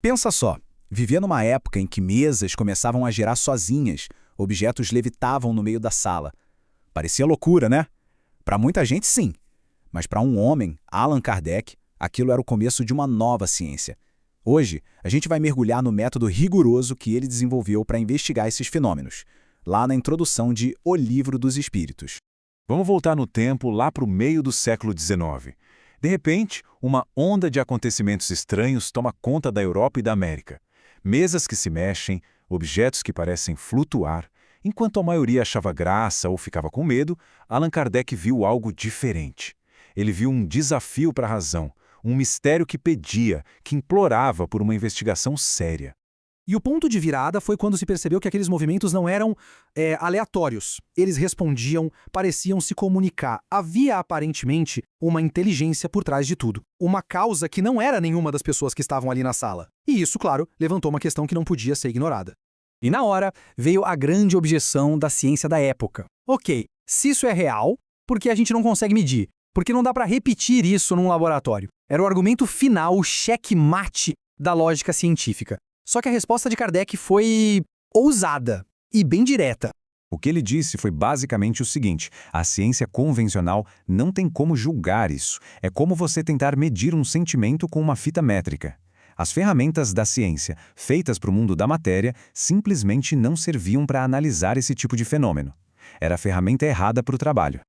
Pensa só, vivia numa época em que mesas começavam a girar sozinhas, objetos levitavam no meio da sala. Parecia loucura, né? Para muita gente, sim. Mas para um homem, Allan Kardec, aquilo era o começo de uma nova ciência. Hoje, a gente vai mergulhar no método rigoroso que ele desenvolveu para investigar esses fenômenos, lá na introdução de O Livro dos Espíritos. Vamos voltar no tempo lá para o meio do século XIX. De repente, uma onda de acontecimentos estranhos toma conta da Europa e da América. Mesas que se mexem, objetos que parecem flutuar. Enquanto a maioria achava graça ou ficava com medo, Allan Kardec viu algo diferente. Ele viu um desafio para a razão, um mistério que pedia, que implorava por uma investigação séria. E o ponto de virada foi quando se percebeu que aqueles movimentos não eram aleatórios. Eles respondiam, pareciam se comunicar. Havia, aparentemente, uma inteligência por trás de tudo. Uma causa que não era nenhuma das pessoas que estavam ali na sala. E isso, claro, levantou uma questão que não podia ser ignorada. E na hora, veio a grande objeção da ciência da época. Ok, se isso é real, por que a gente não consegue medir? Porque não dá para repetir isso num laboratório. Era o argumento final, o checkmate da lógica científica. Só que a resposta de Kardec foi ousada e bem direta. O que ele disse foi basicamente o seguinte: a ciência convencional não tem como julgar isso. É como você tentar medir um sentimento com uma fita métrica. As ferramentas da ciência, feitas para o mundo da matéria, simplesmente não serviam para analisar esse tipo de fenômeno. Era a ferramenta errada para o trabalho.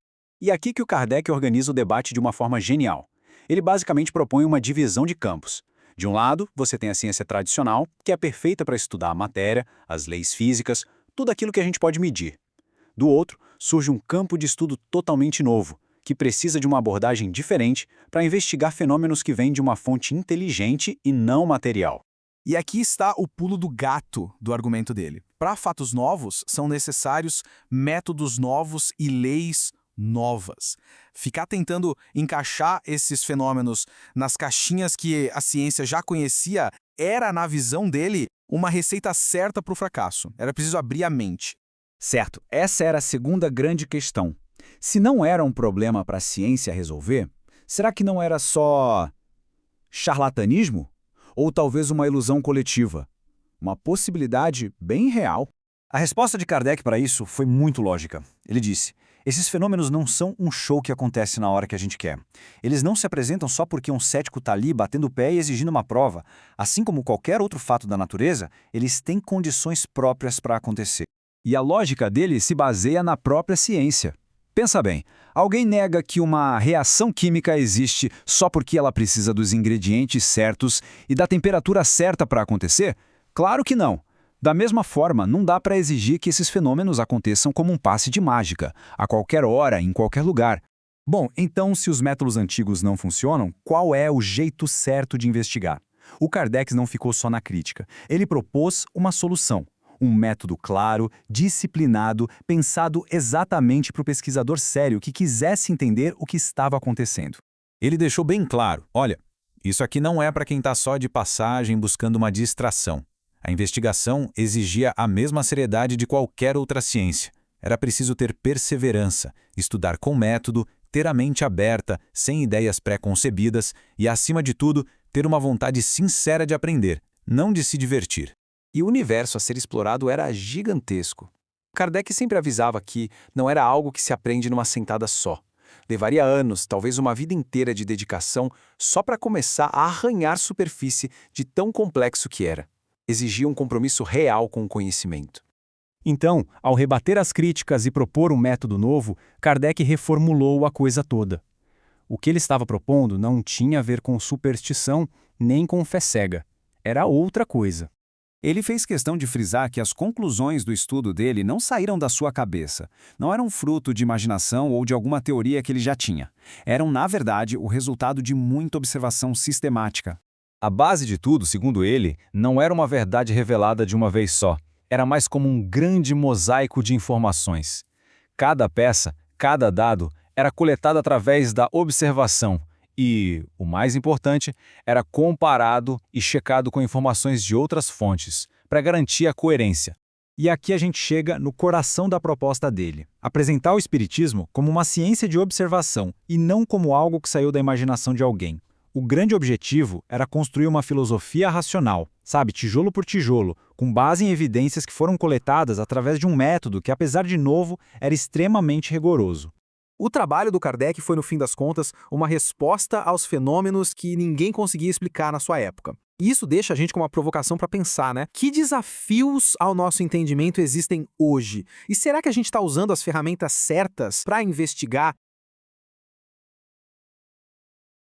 E aqui que o Kardec organiza o debate de uma forma genial. Ele basicamente propõe uma divisão de campos. De um lado, você tem a ciência tradicional, que é perfeita para estudar a matéria, as leis físicas, tudo aquilo que a gente pode medir. Do outro, surge um campo de estudo totalmente novo, que precisa de uma abordagem diferente para investigar fenômenos que vêm de uma fonte inteligente e não material. E aqui está o pulo do gato do argumento dele. Para fatos novos, são necessários métodos novos e leis novas. Ficar tentando encaixar esses fenômenos nas caixinhas que a ciência já conhecia era, na visão dele, uma receita certa para o fracasso. Era preciso abrir a mente. Certo, essa era a segunda grande questão. Se não era um problema para a ciência resolver, será que não era só charlatanismo? Ou talvez uma ilusão coletiva? Uma possibilidade bem real. A resposta de Kardec para isso foi muito lógica. Ele disse: esses fenômenos não são um show que acontece na hora que a gente quer. Eles não se apresentam só porque um cético está ali batendo o pé e exigindo uma prova. Assim como qualquer outro fato da natureza, eles têm condições próprias para acontecer. E a lógica dele se baseia na própria ciência. Pensa bem, alguém nega que uma reação química existe só porque ela precisa dos ingredientes certos e da temperatura certa para acontecer? Claro que não. Da mesma forma, não dá para exigir que esses fenômenos aconteçam como um passe de mágica, a qualquer hora, em qualquer lugar. Bom, então, se os métodos antigos não funcionam, qual é o jeito certo de investigar? O Kardec não ficou só na crítica. Ele propôs uma solução. Um método claro, disciplinado, pensado exatamente para o pesquisador sério que quisesse entender o que estava acontecendo. Ele deixou bem claro: olha, isso aqui não é para quem está só de passagem buscando uma distração. A investigação exigia a mesma seriedade de qualquer outra ciência. Era preciso ter perseverança, estudar com método, ter a mente aberta, sem ideias pré-concebidas e, acima de tudo, ter uma vontade sincera de aprender, não de se divertir. E o universo a ser explorado era gigantesco. Kardec sempre avisava que não era algo que se aprende numa sentada só. Levaria anos, talvez uma vida inteira de dedicação, só para começar a arranhar superfície de tão complexo que era. Exigia um compromisso real com o conhecimento. Então, ao rebater as críticas e propor um método novo, Kardec reformulou a coisa toda. O que ele estava propondo não tinha a ver com superstição nem com fé cega. Era outra coisa. Ele fez questão de frisar que as conclusões do estudo dele não saíram da sua cabeça, não eram fruto de imaginação ou de alguma teoria que ele já tinha. Eram, na verdade, o resultado de muita observação sistemática. A base de tudo, segundo ele, não era uma verdade revelada de uma vez só. Era mais como um grande mosaico de informações. Cada peça, cada dado, era coletado através da observação e, o mais importante, era comparado e checado com informações de outras fontes, para garantir a coerência. E aqui a gente chega no coração da proposta dele: apresentar o espiritismo como uma ciência de observação e não como algo que saiu da imaginação de alguém. O grande objetivo era construir uma filosofia racional, sabe, tijolo por tijolo, com base em evidências que foram coletadas através de um método que, apesar de novo, era extremamente rigoroso. O trabalho do Kardec foi, no fim das contas, uma resposta aos fenômenos que ninguém conseguia explicar na sua época. E isso deixa a gente com uma provocação para pensar, né? Que desafios ao nosso entendimento existem hoje? E será que a gente está usando as ferramentas certas para investigar